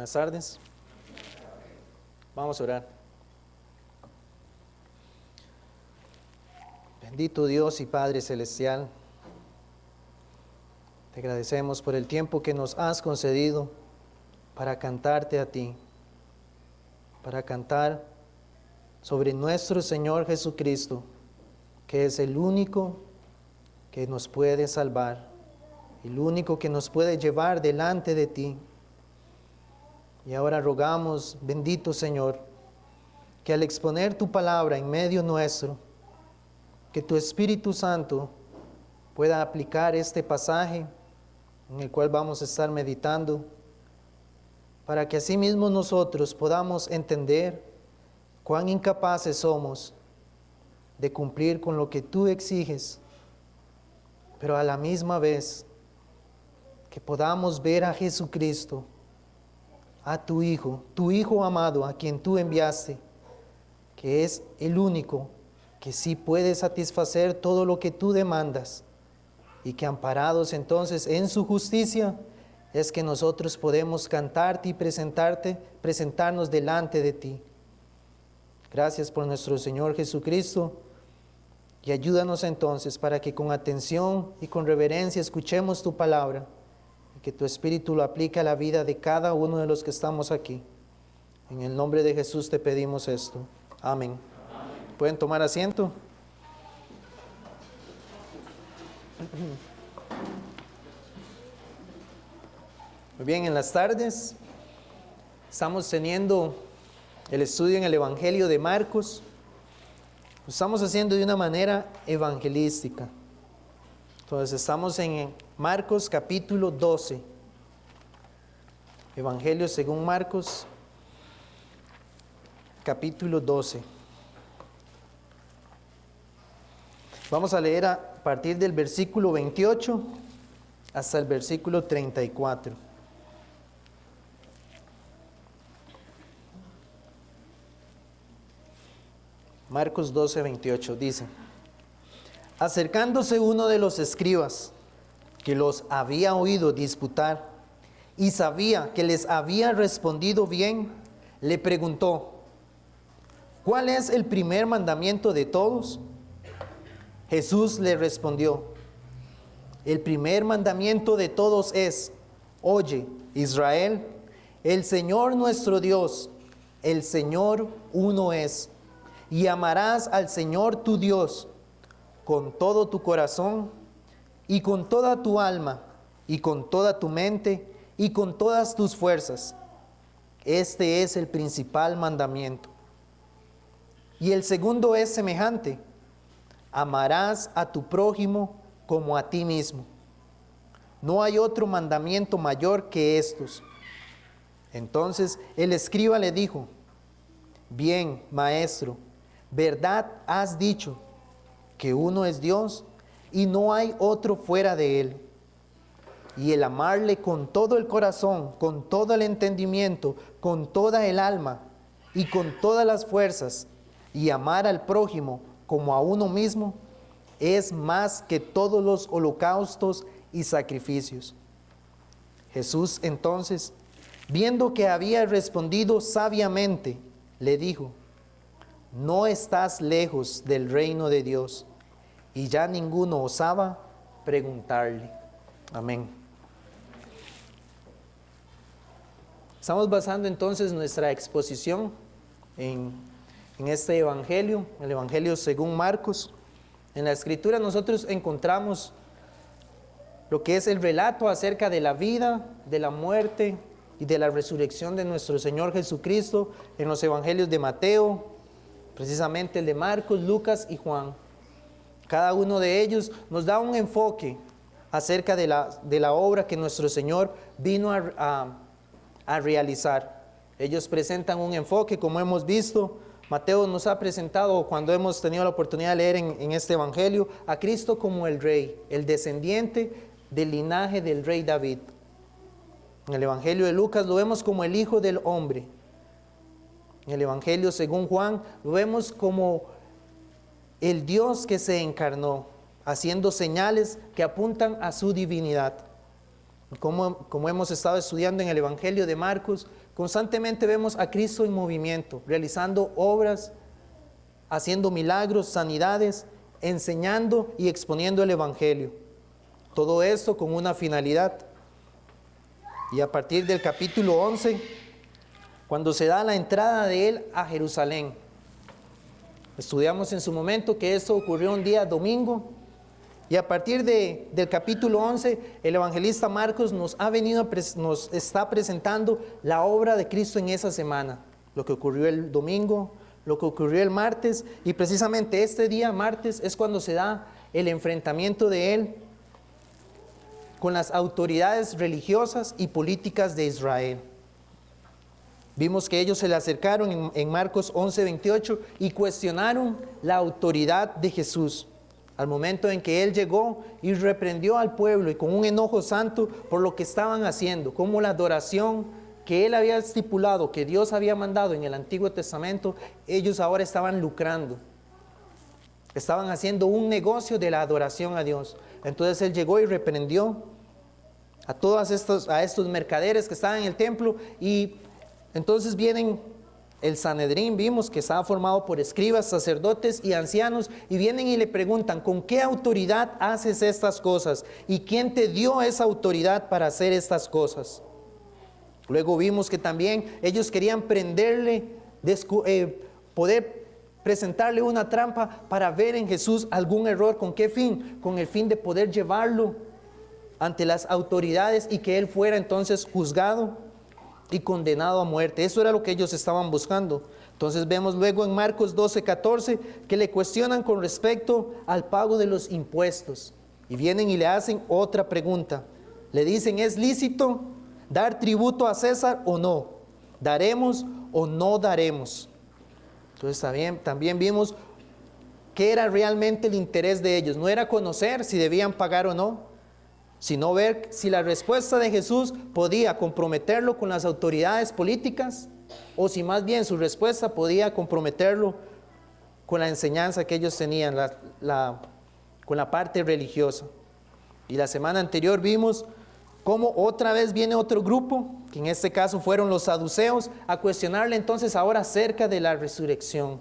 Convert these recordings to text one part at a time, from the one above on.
Buenas tardes. Vamos a orar. Bendito Dios y Padre Celestial, te agradecemos por el tiempo que nos has concedido para cantarte a ti, para cantar sobre nuestro Señor Jesucristo, que es el único que nos puede salvar, el único que nos puede llevar delante de ti. Y ahora rogamos, bendito Señor, que al exponer tu palabra en medio nuestro, que tu Espíritu Santo pueda aplicar este pasaje en el cual vamos a estar meditando, para que asimismo nosotros podamos entender cuán incapaces somos de cumplir con lo que tú exiges, pero a la misma vez que podamos ver a Jesucristo, a tu Hijo amado, a quien tú enviaste, que es el único que sí puede satisfacer todo lo que tú demandas, y que amparados entonces en su justicia, es que nosotros podemos cantarte y presentarnos delante de ti. Gracias por nuestro Señor Jesucristo, y ayúdanos entonces para que con atención y con reverencia escuchemos tu palabra, y que tu Espíritu lo aplique a la vida de cada uno de los que estamos aquí. En el nombre de Jesús te pedimos esto. Amén. ¿Pueden tomar asiento? Muy bien, en las tardes estamos teniendo el estudio en el Evangelio de Marcos. Lo estamos haciendo de una manera evangelística. Entonces estamos en Marcos capítulo 12. Evangelio según Marcos capítulo 12. Vamos a leer a partir del versículo 28 hasta el versículo 34. Marcos 12, 28 dice: acercándose uno de los escribas, que los había oído disputar, y sabía que les había respondido bien, le preguntó: ¿cuál es el primer mandamiento de todos? Jesús le respondió: el primer mandamiento de todos es: oye, Israel, el Señor nuestro Dios, el Señor uno es, y amarás al Señor tu Dios con todo tu corazón, y con toda tu alma, y con toda tu mente, y con todas tus fuerzas. Este es el principal mandamiento. Y el segundo es semejante: amarás a tu prójimo como a ti mismo. No hay otro mandamiento mayor que estos. Entonces el escriba le dijo: bien, maestro, verdad has dicho, que uno es Dios y no hay otro fuera de él. Y el amarle con todo el corazón, con todo el entendimiento, con toda el alma y con todas las fuerzas, y amar al prójimo como a uno mismo, es más que todos los holocaustos y sacrificios. Jesús entonces, viendo que había respondido sabiamente, le dijo: no estás lejos del reino de Dios. Y ya ninguno osaba preguntarle. Amén. Estamos basando entonces nuestra exposición en este Evangelio, el Evangelio según Marcos. En la Escritura nosotros encontramos lo que es el relato acerca de la vida, de la muerte y de la resurrección de nuestro Señor Jesucristo en los Evangelios de Mateo, precisamente el de Marcos, Lucas y Juan. Cada uno de ellos nos da un enfoque acerca de la obra que nuestro Señor vino a realizar. Ellos presentan un enfoque, como hemos visto. Mateo nos ha presentado, cuando hemos tenido la oportunidad de leer en este Evangelio, a Cristo como el Rey, el descendiente del linaje del Rey David. En el Evangelio de Lucas lo vemos como el Hijo del Hombre. En el Evangelio según Juan lo vemos como el Dios que se encarnó, haciendo señales que apuntan a su divinidad. Como hemos estado estudiando en el Evangelio de Marcos, constantemente vemos a Cristo en movimiento, realizando obras, haciendo milagros, sanidades, enseñando y exponiendo el Evangelio. Todo esto con una finalidad. Y a partir del capítulo 11, cuando se da la entrada de él a Jerusalén, estudiamos en su momento que esto ocurrió un día domingo, y a partir del capítulo 11, el evangelista Marcos nos está presentando la obra de Cristo en esa semana, lo que ocurrió el domingo, lo que ocurrió el martes, y precisamente este día, martes, es cuando se da el enfrentamiento de él con las autoridades religiosas y políticas de Israel. Vimos que ellos se le acercaron en Marcos 11:28 y cuestionaron la autoridad de Jesús. Al momento en que él llegó y reprendió al pueblo y con un enojo santo por lo que estaban haciendo, como la adoración que él había estipulado, que Dios había mandado en el Antiguo Testamento, ellos ahora estaban lucrando. Estaban haciendo un negocio de la adoración a Dios. Entonces él llegó y reprendió a estos mercaderes que estaban en el templo, y entonces vienen el Sanedrín, vimos que estaba formado por escribas, sacerdotes y ancianos, y vienen y le preguntan: ¿con qué autoridad haces estas cosas? ¿Y quién te dio esa autoridad para hacer estas cosas? Luego vimos que también ellos querían prenderle, poder presentarle una trampa para ver en Jesús algún error. ¿Con qué fin? Con el fin de poder llevarlo ante las autoridades y que él fuera entonces juzgado y condenado a muerte. Eso era lo que ellos estaban buscando. Entonces vemos luego en Marcos 12:14 que le cuestionan con respecto al pago de los impuestos, y vienen y le hacen otra pregunta. Le dicen: ¿es lícito dar tributo a César o no? ¿Daremos o no daremos? Entonces también vimos qué era realmente el interés de ellos. No era conocer si debían pagar o no, sino ver si la respuesta de Jesús podía comprometerlo con las autoridades políticas, o si más bien su respuesta podía comprometerlo con la enseñanza que ellos tenían, con la parte religiosa. Y la semana anterior vimos cómo otra vez viene otro grupo, que en este caso fueron los saduceos, a cuestionarle entonces ahora acerca de la resurrección.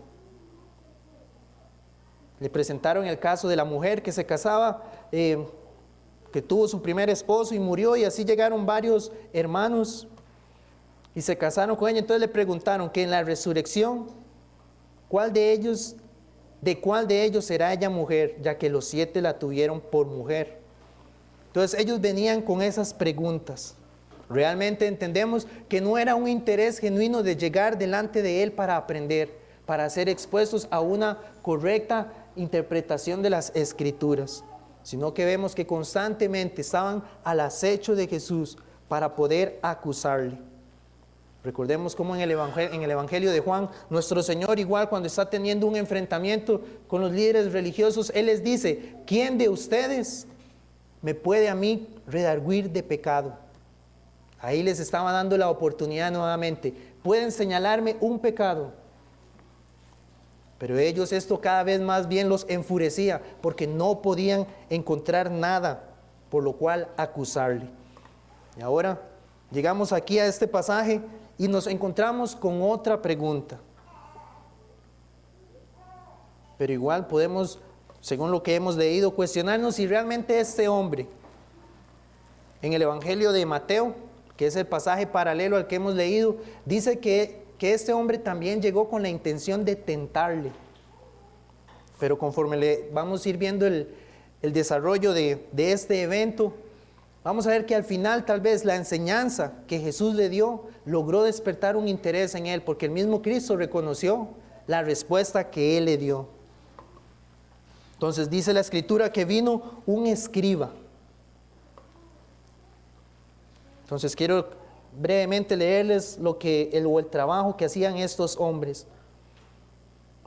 Le presentaron el caso de la mujer que se casaba, que tuvo su primer esposo y murió, y así llegaron varios hermanos y se casaron con ella. Entonces le preguntaron que en la resurrección, ¿de cuál de ellos será ella mujer, ya que los 7 la tuvieron por mujer? Entonces ellos venían con esas preguntas. Realmente entendemos que no era un interés genuino de llegar delante de él para aprender, para ser expuestos a una correcta interpretación de las Escrituras, sino que vemos que constantemente estaban al acecho de Jesús para poder acusarle. Recordemos cómo en el Evangelio de Juan, nuestro Señor igual cuando está teniendo un enfrentamiento con los líderes religiosos, Él les dice: ¿quién de ustedes me puede a mí redarguir de pecado? Ahí les estaba dando la oportunidad nuevamente. Pueden señalarme un pecado. Pero ellos, esto cada vez más bien los enfurecía, porque no podían encontrar nada por lo cual acusarle. Y ahora llegamos aquí a este pasaje y nos encontramos con otra pregunta. Pero igual podemos, según lo que hemos leído, cuestionarnos si realmente este hombre, en el Evangelio de Mateo, que es el pasaje paralelo al que hemos leído, dice que este hombre también llegó con la intención de tentarle. Pero conforme vamos a ir viendo el desarrollo de este evento, vamos a ver que al final tal vez la enseñanza que Jesús le dio logró despertar un interés en él, porque el mismo Cristo reconoció la respuesta que él le dio. Entonces dice la Escritura que vino un escriba. Entonces quiero brevemente leerles el trabajo que hacían estos hombres.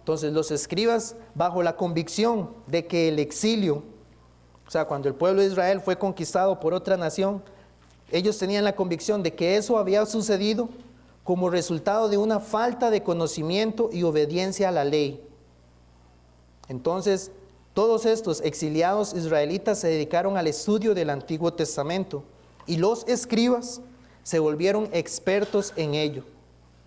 Entonces los escribas, bajo la convicción de que el exilio, o sea, cuando el pueblo de Israel fue conquistado por otra nación, ellos tenían la convicción de que eso había sucedido como resultado de una falta de conocimiento y obediencia a la ley. Entonces, todos estos exiliados israelitas se dedicaron al estudio del Antiguo Testamento, y los escribas se volvieron expertos en ello.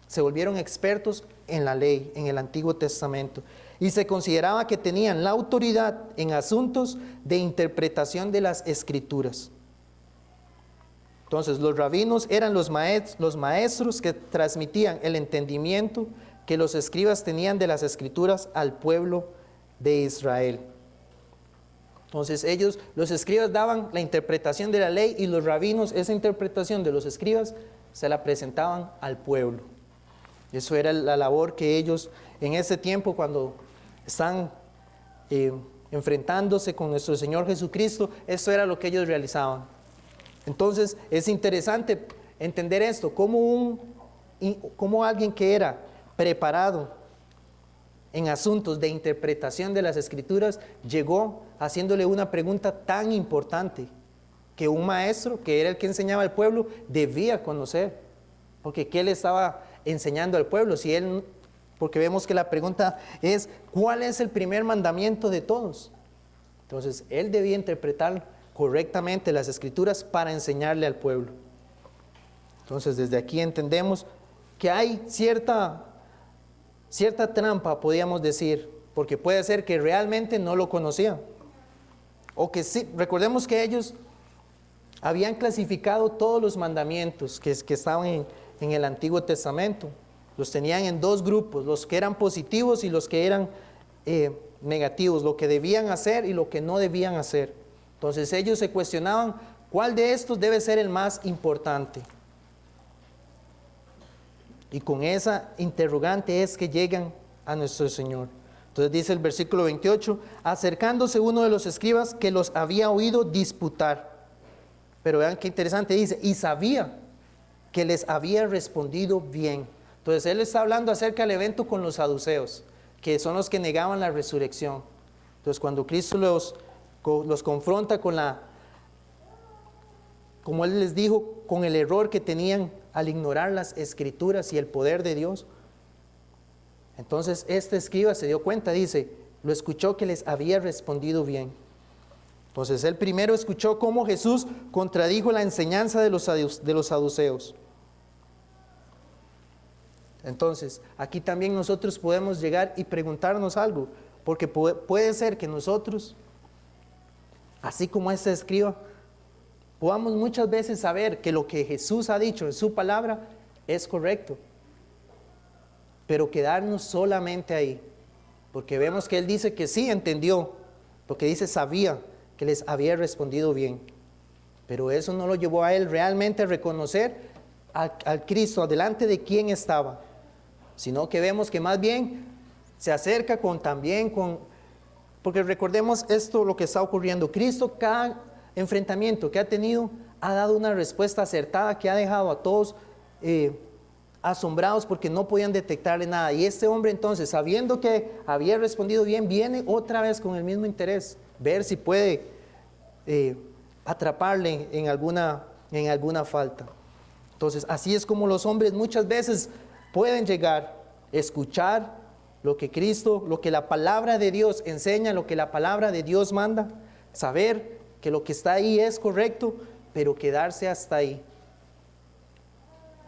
Se volvieron expertos en la ley, en el Antiguo Testamento. Y se consideraba que tenían la autoridad en asuntos de interpretación de las Escrituras. Entonces, los rabinos eran los maestros que transmitían el entendimiento que los escribas tenían de las Escrituras al pueblo de Israel. Entonces ellos, los escribas, daban la interpretación de la ley y los rabinos, esa interpretación de los escribas, se la presentaban al pueblo. Eso era la labor que ellos en ese tiempo, cuando están enfrentándose con nuestro Señor Jesucristo, eso era lo que ellos realizaban. Entonces es interesante entender esto, como alguien que era preparado en asuntos de interpretación de las Escrituras, llegó haciéndole una pregunta tan importante que un maestro, que era el que enseñaba al pueblo, debía conocer. Porque ¿qué le estaba enseñando al pueblo? Porque vemos que la pregunta es, ¿cuál es el primer mandamiento de todos? Entonces, él debía interpretar correctamente las Escrituras para enseñarle al pueblo. Entonces, desde aquí entendemos que hay cierta trampa, podríamos decir, porque puede ser que realmente no lo conocían. O que sí, recordemos que ellos habían clasificado todos los mandamientos que estaban en el Antiguo Testamento. Los tenían en dos grupos, los que eran positivos y los que eran negativos, lo que debían hacer y lo que no debían hacer. Entonces ellos se cuestionaban cuál de estos debe ser el más importante. Y con esa interrogante es que llegan a nuestro Señor. Entonces dice el versículo 28, acercándose uno de los escribas que los había oído disputar. Pero vean qué interesante, dice, y sabía que les había respondido bien. Entonces él está hablando acerca del evento con los saduceos, que son los que negaban la resurrección. Entonces cuando Cristo los confronta como él les dijo, con el error que tenían al ignorar las Escrituras y el poder de Dios. Entonces este escriba se dio cuenta, dice, lo escuchó que les había respondido bien. Entonces él primero escuchó cómo Jesús contradijo la enseñanza de los saduceos. Entonces aquí también nosotros podemos llegar y preguntarnos algo, porque puede ser que nosotros, así como este escriba, podamos muchas veces saber que lo que Jesús ha dicho en su palabra es correcto, pero quedarnos solamente ahí, porque vemos que él dice que sí entendió, porque dice sabía que les había respondido bien, pero eso no lo llevó a él realmente a reconocer al Cristo delante de quien estaba, sino que vemos que más bien se acerca porque recordemos esto, lo que está ocurriendo. Cristo, cada enfrentamiento que ha tenido, ha dado una respuesta acertada que ha dejado a todos asombrados porque no podían detectarle nada. Y este hombre entonces, sabiendo que había respondido bien, viene otra vez con el mismo interés, ver si puede atraparle en alguna falta. Entonces, así es como los hombres muchas veces pueden llegar a escuchar lo que Cristo, lo que la palabra de Dios enseña, lo que la palabra de Dios manda, saber que lo que está ahí es correcto, pero quedarse hasta ahí.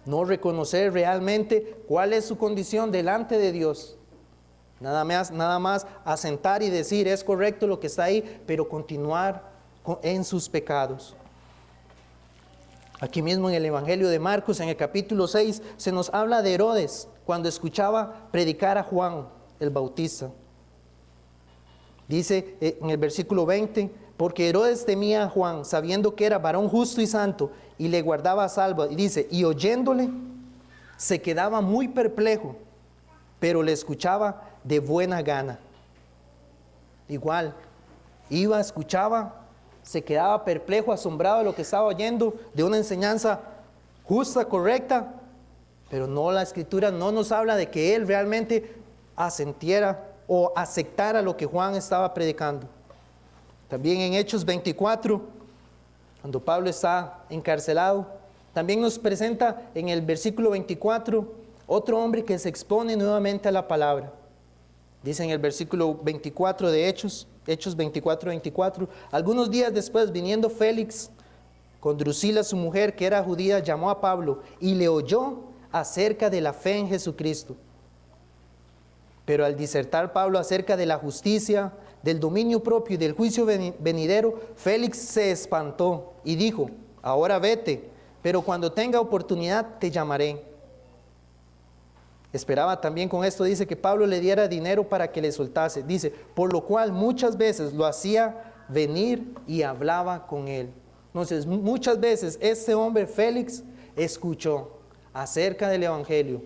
No reconocer realmente cuál es su condición delante de Dios. Nada más asentar y decir es correcto lo que está ahí, pero continuar en sus pecados. Aquí mismo en el Evangelio de Marcos, en el capítulo 6, se nos habla de Herodes cuando escuchaba predicar a Juan el Bautista. Dice en el versículo 20, porque Herodes temía a Juan, sabiendo que era varón justo y santo, y le guardaba a salvo. Y dice, y oyéndole, se quedaba muy perplejo, pero le escuchaba de buena gana. Igual, escuchaba, se quedaba perplejo, asombrado de lo que estaba oyendo, de una enseñanza justa, correcta, pero no, la Escritura no nos habla de que él realmente asentiera o aceptara lo que Juan estaba predicando. También en Hechos 24, cuando Pablo está encarcelado, también nos presenta en el versículo 24 otro hombre que se expone nuevamente a la palabra. Dice en el versículo 24 de Hechos 24, algunos días después, viniendo Félix Con Drusila, su mujer, que era judía, llamó a Pablo y le oyó acerca de la fe en Jesucristo. Pero al disertar Pablo acerca de la justicia, del dominio propio y del juicio venidero, Félix se espantó y dijo: ahora vete, pero cuando tenga oportunidad te llamaré. Esperaba también con esto, dice, que Pablo le diera dinero para que le soltase. Dice, por lo cual muchas veces lo hacía venir y hablaba con él. Entonces, muchas veces este hombre Félix escuchó acerca del Evangelio,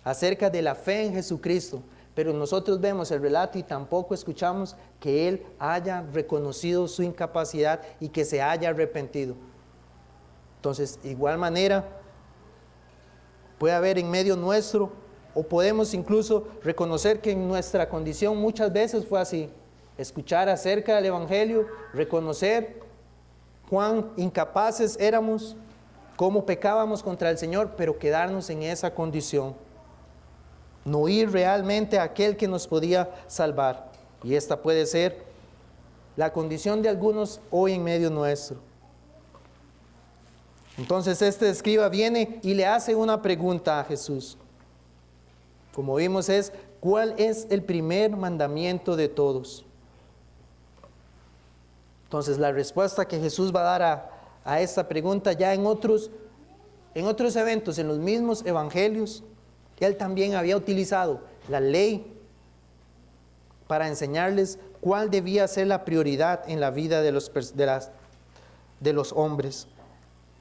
acerca de la fe en Jesucristo, pero nosotros vemos el relato y tampoco escuchamos que él haya reconocido su incapacidad y que se haya arrepentido. Entonces, de igual manera, puede haber en medio nuestro, o podemos incluso reconocer que en nuestra condición muchas veces fue así: escuchar acerca del Evangelio, reconocer cuán incapaces éramos, cómo pecábamos contra el Señor, pero quedarnos en esa condición. No ir realmente a aquel que nos podía salvar. Y esta puede ser la condición de algunos hoy en medio nuestro. Entonces este escriba viene y le hace una pregunta a Jesús. Como vimos es, ¿cuál es el primer mandamiento de todos? Entonces la respuesta que Jesús va a dar a esta pregunta ya en otros eventos, en los mismos evangelios, él también había utilizado la ley para enseñarles cuál debía ser la prioridad en la vida de los hombres.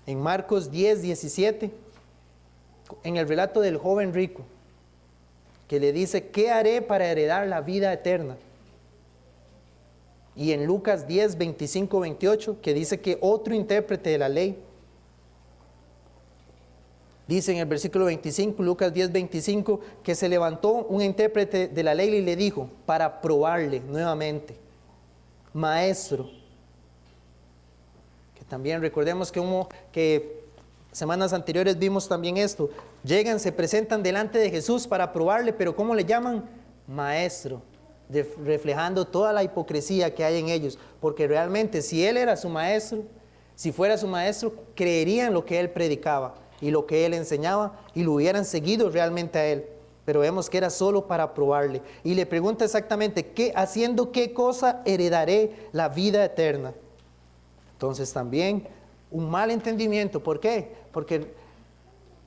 En Marcos 10:17, en el relato del joven rico, que le dice: ¿qué haré para heredar la vida eterna? Y en Lucas 10:25-28, que dice que otro intérprete de la ley, dice en el versículo 25, Lucas 10:25, que se levantó un intérprete de la ley y le dijo, para probarle nuevamente: maestro. Que también recordemos que semanas anteriores vimos también esto. Llegan, se presentan delante de Jesús para probarle, pero ¿cómo le llaman? Maestro, reflejando toda la hipocresía que hay en ellos. Porque realmente si él era su maestro, si fuera su maestro, creerían lo que él predicaba y lo que él enseñaba y lo hubieran seguido realmente a él. Pero vemos que era solo para probarle. Y le pregunta exactamente, ¿haciendo qué cosa heredaré la vida eterna? Entonces también un mal entendimiento. ¿Por qué? Porque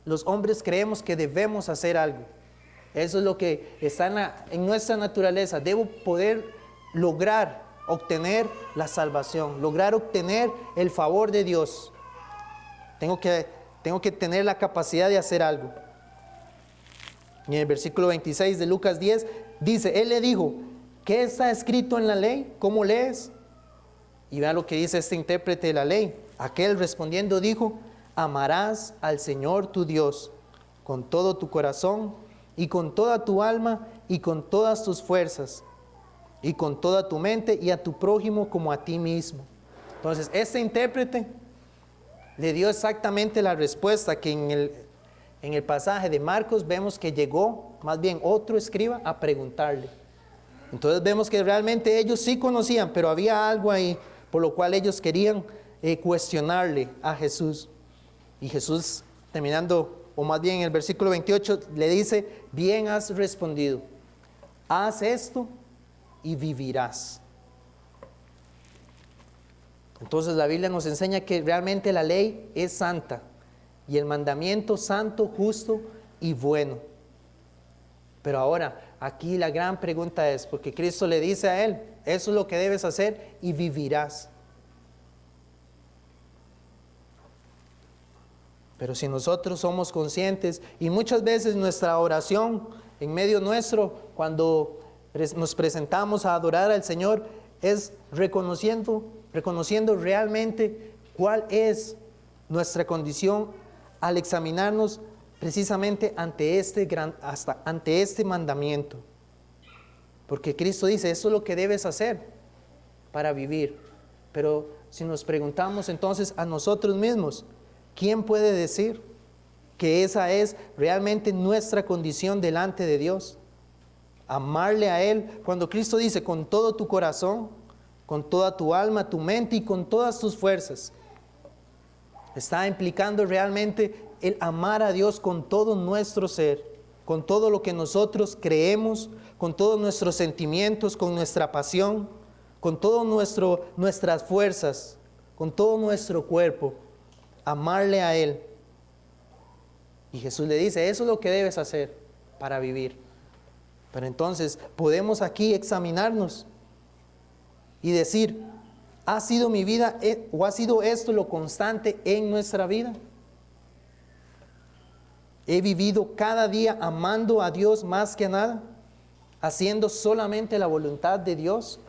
los hombres creemos que debemos hacer algo. Eso es lo que está en nuestra naturaleza. Debo poder lograr obtener la salvación, lograr obtener el favor de Dios. Tengo que tener la capacidad de hacer algo. Y en el versículo 26 de Lucas 10 dice, él le dijo, ¿qué está escrito en la ley? ¿Cómo lees? Y vean lo que dice este intérprete de la ley. Aquel respondiendo dijo, amarás al Señor tu Dios con todo tu corazón y con toda tu alma y con todas tus fuerzas y con toda tu mente y a tu prójimo como a ti mismo. Entonces este intérprete le dio exactamente la respuesta que en el pasaje de Marcos vemos que llegó más bien otro escriba a preguntarle. Entonces vemos que realmente ellos sí conocían, pero había algo ahí por lo cual ellos querían cuestionarle a Jesús. Y Jesús, terminando, o más bien en el versículo 28, le dice, bien has respondido, haz esto y vivirás. Entonces la Biblia nos enseña que realmente la ley es santa y el mandamiento santo, justo y bueno. Pero ahora, aquí la gran pregunta es, porque Cristo le dice a él, eso es lo que debes hacer y vivirás. Pero si nosotros somos conscientes, y muchas veces nuestra oración en medio nuestro, cuando nos presentamos a adorar al Señor, es reconociendo realmente cuál es nuestra condición al examinarnos precisamente ante este mandamiento. Porque Cristo dice, eso es lo que debes hacer para vivir. Pero si nos preguntamos entonces a nosotros mismos, ¿quién puede decir que esa es realmente nuestra condición delante de Dios? Amarle a Él, cuando Cristo dice con todo tu corazón, con toda tu alma, tu mente y con todas tus fuerzas. Está implicando realmente el amar a Dios con todo nuestro ser, con todo lo que nosotros creemos, con todos nuestros sentimientos, con nuestra pasión, con todas nuestras fuerzas, con todo nuestro cuerpo, amarle a Él. Y Jesús le dice, eso es lo que debes hacer para vivir. Pero entonces podemos aquí examinarnos y decir, ¿ha sido mi vida o ha sido esto lo constante en nuestra vida? ¿He vivido cada día amando a Dios más que nada? ¿Haciendo solamente la voluntad de Dios?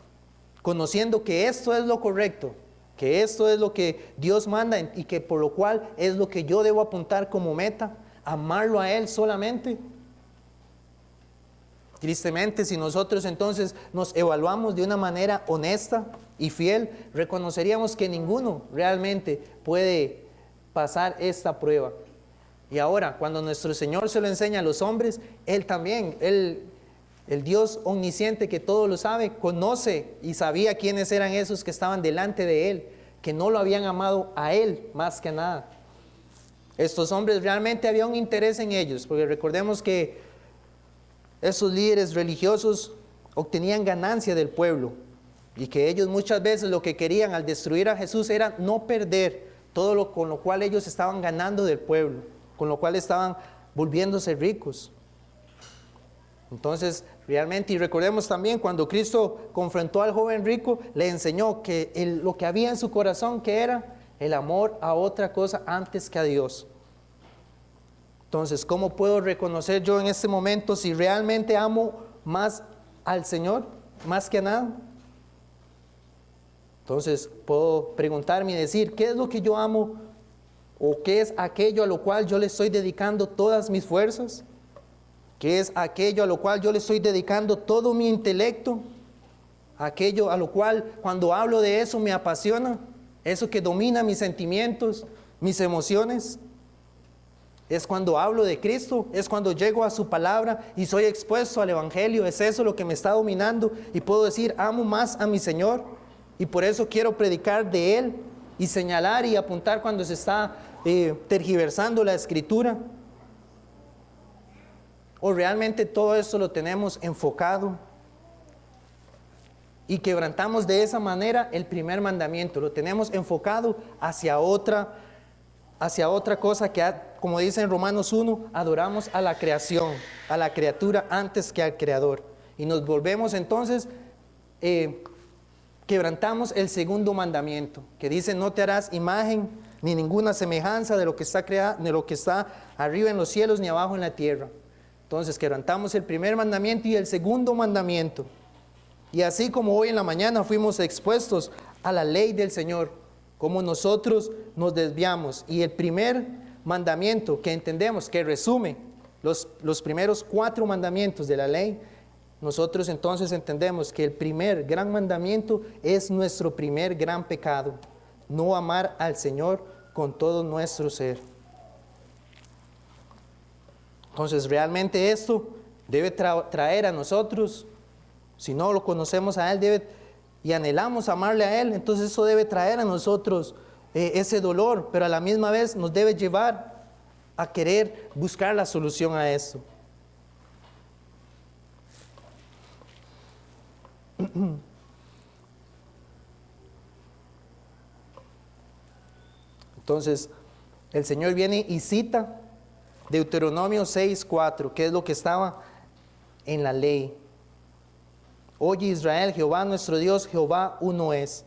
Conociendo que esto es lo correcto, que esto es lo que Dios manda y que por lo cual es lo que yo debo apuntar como meta, amarlo a Él solamente. Tristemente, si nosotros entonces nos evaluamos de una manera honesta y fiel, reconoceríamos que ninguno realmente puede pasar esta prueba. Y ahora, cuando nuestro Señor se lo enseña a los hombres, Él también, el Dios omnisciente que todo lo sabe, conoce y sabía quiénes eran esos que estaban delante de Él, que no lo habían amado a Él más que nada. Estos hombres realmente había un interés en ellos, porque recordemos que esos líderes religiosos obtenían ganancia del pueblo y que ellos muchas veces lo que querían al destruir a Jesús era no perder todo lo con lo cual ellos estaban ganando del pueblo, con lo cual estaban volviéndose ricos. Entonces, realmente, y recordemos también cuando Cristo confrontó al joven rico, le enseñó que lo que había en su corazón, que era el amor a otra cosa antes que a Dios. Entonces, ¿cómo puedo reconocer yo en este momento si realmente amo más al Señor, más que a nada? Entonces, puedo preguntarme y decir, ¿qué es lo que yo amo? ¿O qué es aquello a lo cual yo le estoy dedicando todas mis fuerzas? ¿Qué es aquello a lo cual yo le estoy dedicando todo mi intelecto? Aquello a lo cual cuando hablo de eso me apasiona, eso que domina mis sentimientos, mis emociones. Es cuando hablo de Cristo, es cuando llego a su palabra y soy expuesto al Evangelio. Es eso lo que me está dominando y puedo decir, amo más a mi Señor y por eso quiero predicar de Él y señalar y apuntar cuando se está tergiversando la Escritura. O realmente todo esto lo tenemos enfocado y quebrantamos de esa manera el primer mandamiento, lo tenemos enfocado hacia otra cosa que, como dice en Romanos 1, adoramos a la creación, a la criatura antes que al Creador. Y nos volvemos entonces, quebrantamos el segundo mandamiento, que dice, no te harás imagen ni ninguna semejanza de lo que está creado, de lo que está arriba en los cielos ni abajo en la tierra. Entonces quebrantamos el primer mandamiento y el segundo mandamiento. Y así como hoy en la mañana fuimos expuestos a la ley del Señor, como nosotros nos desviamos. Y el primer mandamiento que entendemos, que resume los primeros 4 mandamientos de la ley, nosotros entonces entendemos que el primer gran mandamiento es nuestro primer gran pecado, no amar al Señor con todo nuestro ser. Entonces realmente esto debe traer a nosotros, si no lo conocemos a Él y anhelamos amarle a Él, entonces eso debe traer a nosotros ese dolor, pero a la misma vez nos debe llevar a querer buscar la solución a esto. Entonces el Señor viene y cita Deuteronomio 6:4, que es lo que estaba en la ley. Oye Israel, Jehová nuestro Dios, Jehová uno es.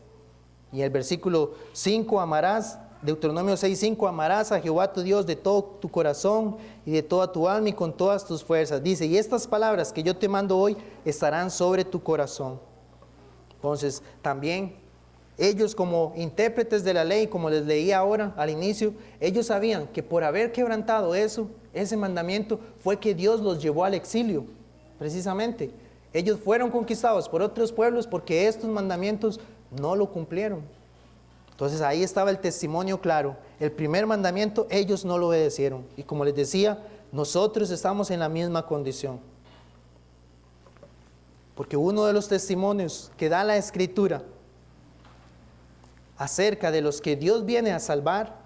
Y el versículo 5, amarás, Deuteronomio 6:5, amarás a Jehová tu Dios de todo tu corazón y de toda tu alma y con todas tus fuerzas. Dice, y estas palabras que yo te mando hoy estarán sobre tu corazón. Entonces, también ellos como intérpretes de la ley, como les leía ahora al inicio, ellos sabían que por haber quebrantado ese mandamiento, fue que Dios los llevó al exilio, precisamente. Ellos fueron conquistados por otros pueblos porque estos mandamientos no lo cumplieron. Entonces ahí estaba el testimonio claro. El primer mandamiento ellos no lo obedecieron. Y como les decía, nosotros estamos en la misma condición. Porque uno de los testimonios que da la Escritura acerca de los que Dios viene a salvar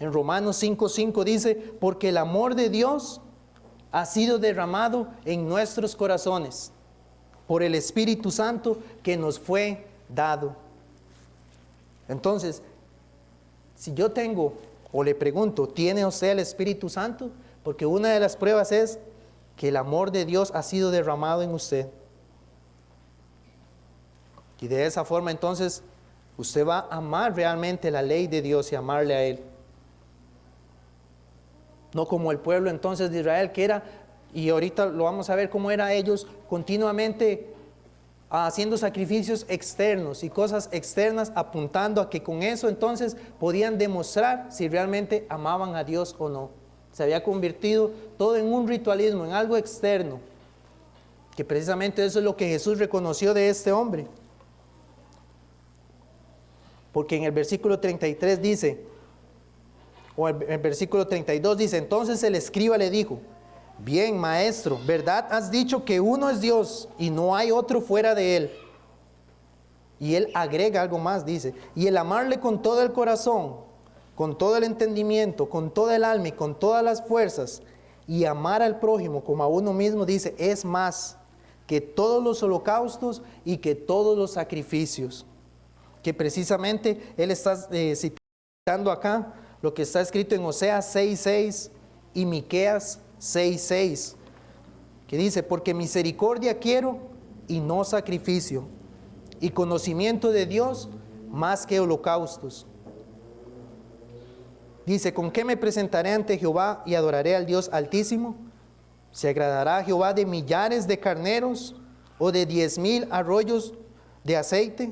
En Romanos 5:5 dice, porque el amor de Dios ha sido derramado en nuestros corazones por el Espíritu Santo que nos fue dado. Entonces, si yo tengo, o le pregunto, ¿tiene usted el Espíritu Santo? Porque una de las pruebas es que el amor de Dios ha sido derramado en usted. Y de esa forma entonces usted va a amar realmente la ley de Dios y amarle a Él. No como el pueblo entonces de Israel que era, y ahorita lo vamos a ver cómo era ellos continuamente haciendo sacrificios externos y cosas externas apuntando a que con eso entonces podían demostrar si realmente amaban a Dios o no. Se había convertido todo en un ritualismo, en algo externo, que precisamente eso es lo que Jesús reconoció de este hombre. Porque en el versículo 33 dice, o en el versículo 32 dice, entonces el escriba le dijo, bien, maestro, ¿verdad has dicho que uno es Dios y no hay otro fuera de Él? Y él agrega algo más, dice, y el amarle con todo el corazón, con todo el entendimiento, con toda el alma y con todas las fuerzas, y amar al prójimo como a uno mismo, dice, es más que todos los holocaustos y que todos los sacrificios. Que precisamente él está citando acá lo que está escrito en Oseas 6:6 y Miqueas 6:6, que dice, porque misericordia quiero y no sacrificio, y conocimiento de Dios más que holocaustos. Dice, ¿con qué me presentaré ante Jehová y adoraré al Dios Altísimo? ¿Se agradará a Jehová de millares de carneros o de 10,000 arroyos de aceite?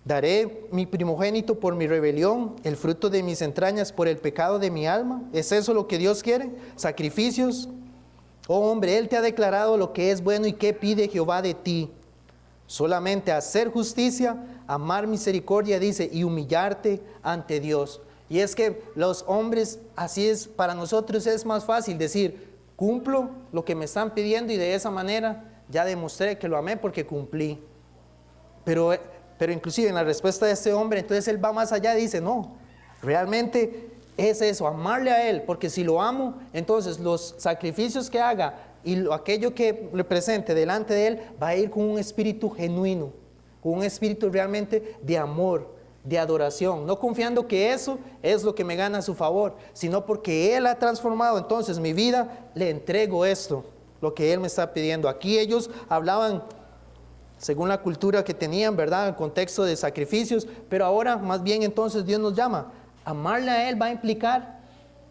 ¿Daré mi primogénito por mi rebelión, el fruto de mis entrañas por el pecado de mi alma? ¿Es eso lo que Dios quiere? ¿Sacrificios? Oh hombre, Él te ha declarado lo que es bueno y qué pide Jehová de ti. Solamente hacer justicia, amar misericordia, dice, y humillarte ante Dios. Y es que los hombres, así es, para nosotros es más fácil decir, cumplo lo que me están pidiendo y de esa manera ya demostré que lo amé porque cumplí. Pero inclusive en la respuesta de este hombre, entonces él va más allá y dice, no, realmente es eso, amarle a Él, porque si lo amo, entonces los sacrificios que haga y aquello que le presente delante de Él va a ir con un espíritu genuino, con un espíritu realmente de amor, de adoración, no confiando que eso es lo que me gana a su favor, sino porque Él ha transformado entonces mi vida, le entrego esto, lo que Él me está pidiendo. Aquí ellos hablaban según la cultura que tenían, ¿verdad? El contexto de sacrificios, pero ahora más bien entonces Dios nos llama. Amarle a Él va a implicar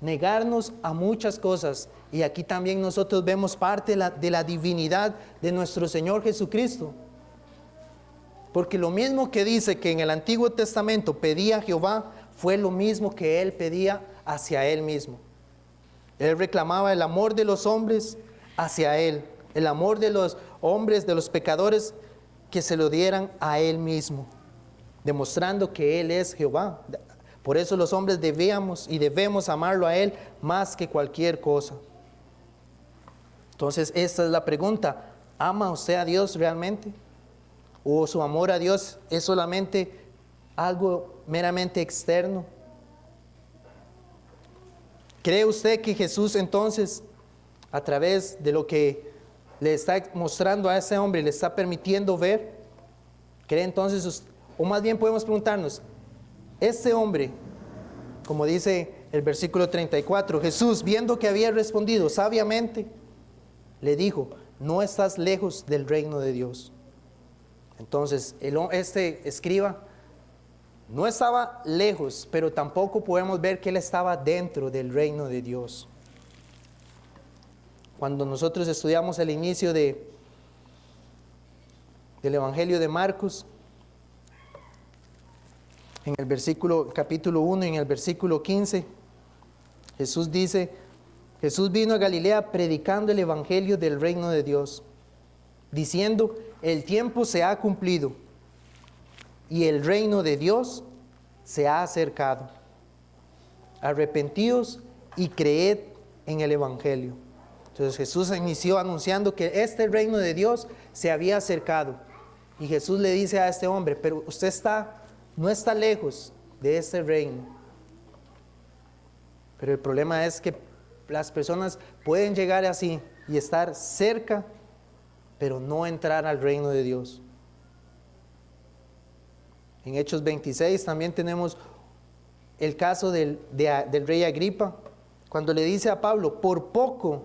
negarnos a muchas cosas. Y aquí también nosotros vemos parte de la divinidad de nuestro Señor Jesucristo. Porque lo mismo que dice que en el Antiguo Testamento pedía a Jehová, fue lo mismo que Él pedía hacia Él mismo. Él reclamaba el amor de los hombres hacia Él, el amor de los hombres, de los pecadores, que se lo dieran a Él mismo, demostrando que Él es Jehová. Por eso los hombres debemos amarlo a Él más que cualquier cosa. Entonces esta es la pregunta, ¿ama usted a Dios realmente? ¿O su amor a Dios es solamente algo meramente externo? ¿Cree usted que Jesús entonces, a través de lo que le está mostrando a ese hombre, le está permitiendo ver? ¿Cree entonces, o más bien podemos preguntarnos, este hombre, como dice el versículo 34, Jesús, viendo que había respondido sabiamente, le dijo, no estás lejos del reino de Dios. Entonces, este escriba no estaba lejos, pero tampoco podemos ver que él estaba dentro del reino de Dios. Cuando nosotros estudiamos el inicio del Evangelio de Marcos, en el capítulo 1 y en el versículo 15, Jesús dice, Jesús vino a Galilea predicando el Evangelio del reino de Dios, diciendo, el tiempo se ha cumplido y el reino de Dios se ha acercado. Arrepentíos y creed en el Evangelio. Entonces Jesús inició anunciando que este reino de Dios se había acercado. Y Jesús le dice a este hombre, pero usted no está lejos de este reino. Pero el problema es que las personas pueden llegar así y estar cerca, pero no entrar al reino de Dios. En Hechos 26 también tenemos el caso del rey Agripa, cuando le dice a Pablo: por poco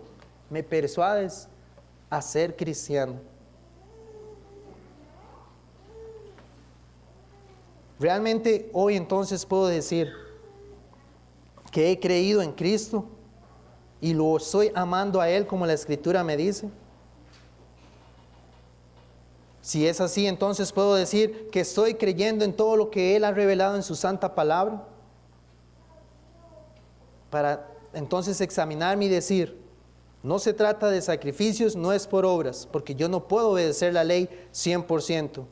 me persuades a ser cristiano. Realmente hoy entonces puedo decir que he creído en Cristo y lo estoy amando a Él como la Escritura me dice. Si es así, entonces puedo decir que estoy creyendo en todo lo que Él ha revelado en su santa palabra, para entonces examinarme y decir: no se trata de sacrificios, no es por obras, porque yo no puedo obedecer la ley 100%,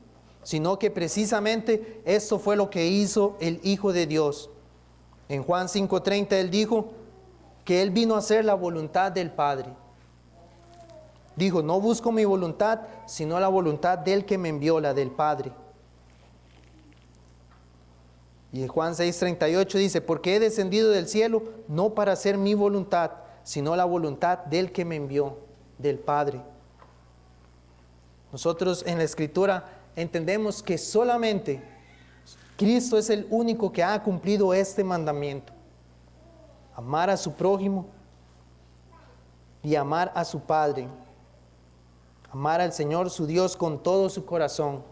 sino que precisamente esto fue lo que hizo el Hijo de Dios. En Juan 5:30 Él dijo que Él vino a hacer la voluntad del Padre. Dijo: no busco mi voluntad, sino la voluntad del que me envió, la del Padre. Y en Juan 6:38 dice: porque he descendido del cielo, no para hacer mi voluntad, sino la voluntad del que me envió, del Padre. Nosotros en la Escritura entendemos que solamente Cristo es el único que ha cumplido este mandamiento: amar a su prójimo y amar a su Padre. Amar al Señor su Dios con todo su corazón,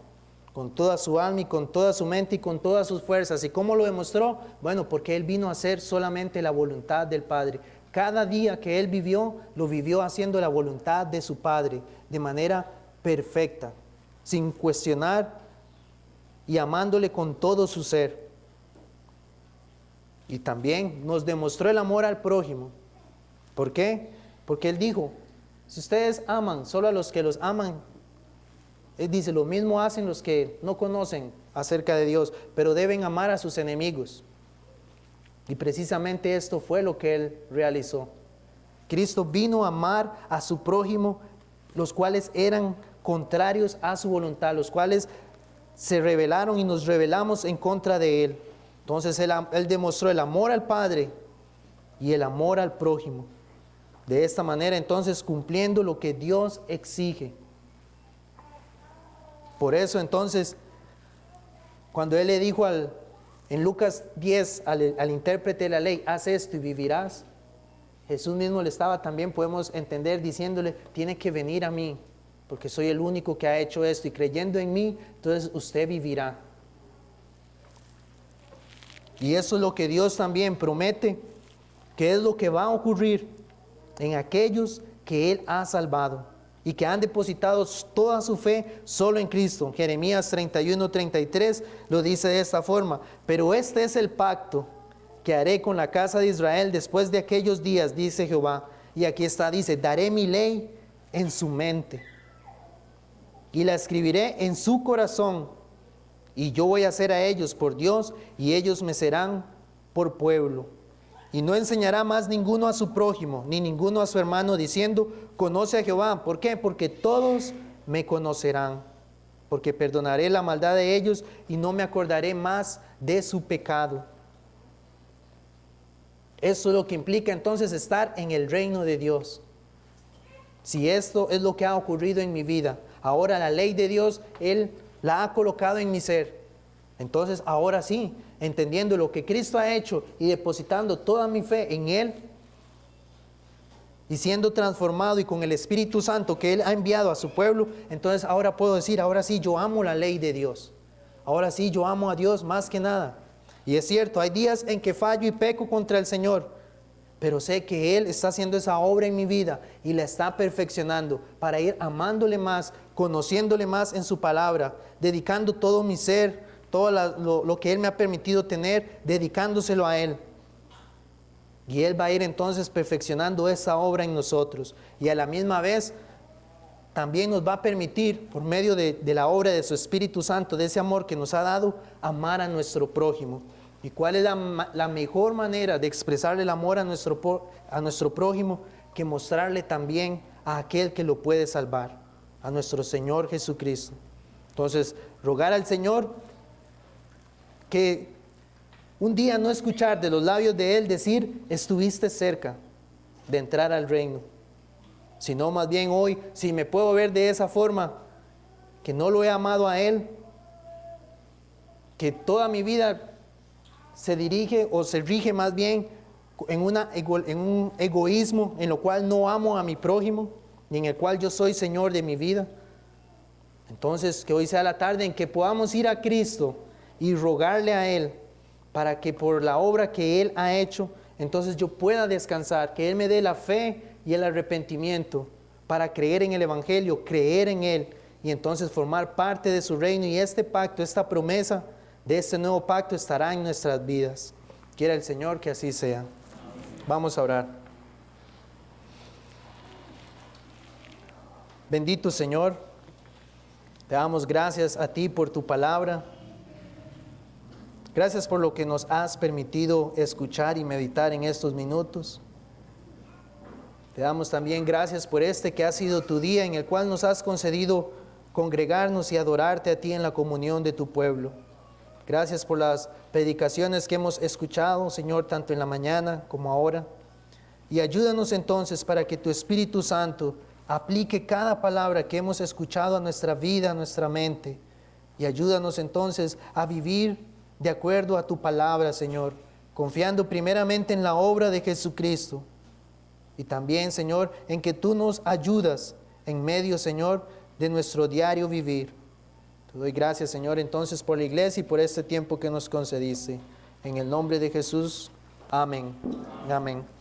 con toda su alma y con toda su mente y con todas sus fuerzas. ¿Y cómo lo demostró? Bueno, porque Él vino a hacer solamente la voluntad del Padre. Cada día que Él vivió, lo vivió haciendo la voluntad de su Padre, de manera perfecta, sin cuestionar y amándole con todo su ser. Y también nos demostró el amor al prójimo. ¿Por qué? Porque Él dijo: si ustedes aman solo a los que los aman, Él dice, lo mismo hacen los que no conocen acerca de Dios, pero deben amar a sus enemigos. Y precisamente esto fue lo que Él realizó. Cristo vino a amar a su prójimo, los cuales eran contrarios a su voluntad, los cuales se rebelaron y nos rebelamos en contra de Él. Entonces Él demostró el amor al Padre y el amor al prójimo. De esta manera, entonces, cumpliendo lo que Dios exige. Por eso, entonces, cuando Él le dijo en Lucas 10 al intérprete de la ley: haz esto y vivirás, Jesús mismo le estaba también, podemos entender, diciéndole: tiene que venir a mí, porque soy el único que ha hecho esto, y creyendo en mí, entonces usted vivirá. Y eso es lo que Dios también promete, que es lo que va a ocurrir en aquellos que Él ha salvado y que han depositado toda su fe solo en Cristo. Jeremías 31:33 lo dice de esta forma: pero este es el pacto que haré con la casa de Israel después de aquellos días, dice Jehová. Y aquí está, dice: daré mi ley en su mente y la escribiré en su corazón, y yo voy a ser a ellos por Dios y ellos me serán por pueblo. Y no enseñará más ninguno a su prójimo, ni ninguno a su hermano, diciendo: conoce a Jehová. ¿Por qué? Porque todos me conocerán, porque perdonaré la maldad de ellos y no me acordaré más de su pecado. Eso es lo que implica entonces estar en el reino de Dios. Si esto es lo que ha ocurrido en mi vida, ahora la ley de Dios, Él la ha colocado en mi ser. Entonces ahora sí, entendiendo lo que Cristo ha hecho y depositando toda mi fe en Él y siendo transformado y con el Espíritu Santo que Él ha enviado a su pueblo, entonces ahora puedo decir: ahora sí yo amo la ley de Dios. Ahora sí yo amo a Dios más que nada. Y es cierto, hay días en que fallo y peco contra el Señor, pero sé que Él está haciendo esa obra en mi vida y la está perfeccionando para ir amándole más, conociéndole más en su palabra, dedicando todo mi ser, todo lo que Él me ha permitido tener, dedicándoselo a Él. Y Él va a ir entonces perfeccionando esa obra en nosotros. Y a la misma vez también nos va a permitir, por medio de la obra de su Espíritu Santo, de ese amor que nos ha dado, amar a nuestro prójimo. ¿Y cuál es la mejor manera de expresarle el amor a nuestro prójimo? Que mostrarle también a aquel que lo puede salvar, a nuestro Señor Jesucristo. Entonces, rogar al Señor que un día no escuchar de los labios de Él decir, estuviste cerca de entrar al reino, sino más bien hoy, si me puedo ver de esa forma, que no lo he amado a Él, que toda mi vida se dirige o se rige más bien en un egoísmo en lo cual no amo a mi prójimo, ni en el cual yo soy Señor de mi vida. Entonces, que hoy sea la tarde en que podamos ir a Cristo y rogarle a Él para que por la obra que Él ha hecho, entonces yo pueda descansar, que Él me dé la fe y el arrepentimiento para creer en el Evangelio, creer en Él y entonces formar parte de su reino. Y este pacto, esta promesa de este nuevo pacto estará en nuestras vidas. Quiera el Señor que así sea. Vamos a orar. Bendito Señor, te damos gracias a ti por tu palabra. Gracias por lo que nos has permitido escuchar y meditar en estos minutos. Te damos también gracias por este que ha sido tu día en el cual nos has concedido congregarnos y adorarte a ti en la comunión de tu pueblo. Gracias por las predicaciones que hemos escuchado, Señor, tanto en la mañana como ahora. Y ayúdanos entonces para que tu Espíritu Santo aplique cada palabra que hemos escuchado a nuestra vida, a nuestra mente. Y ayúdanos entonces a vivir de acuerdo a tu palabra, Señor, confiando primeramente en la obra de Jesucristo. Y también, Señor, en que tú nos ayudas en medio, Señor, de nuestro diario vivir. Te doy gracias, Señor, entonces por la iglesia y por este tiempo que nos concediste. En el nombre de Jesús, amén. Amén.